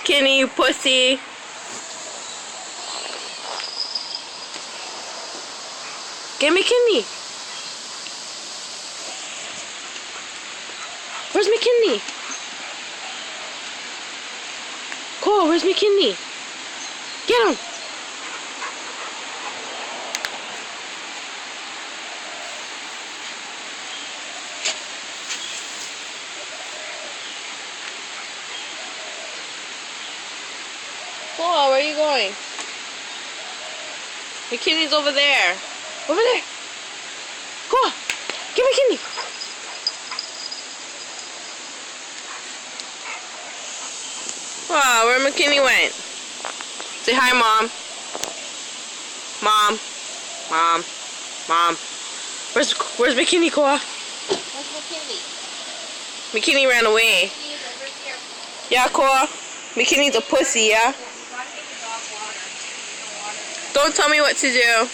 McKinney, you pussy. Get McKinney. Where's McKinney? Cole, where's McKinney? Get him. Cole, where are you going? McKinney's over there. Over there. Cole, get McKinney. Wow, where McKinney went? Say hi, Mom. Mom. Mom. Mom. Where's McKinney, Koa? Where's McKinney? McKinney ran away. He's over here. Yeah, Koa? McKinney's a pussy, yeah? Run get the dog water. Don't tell me what to do.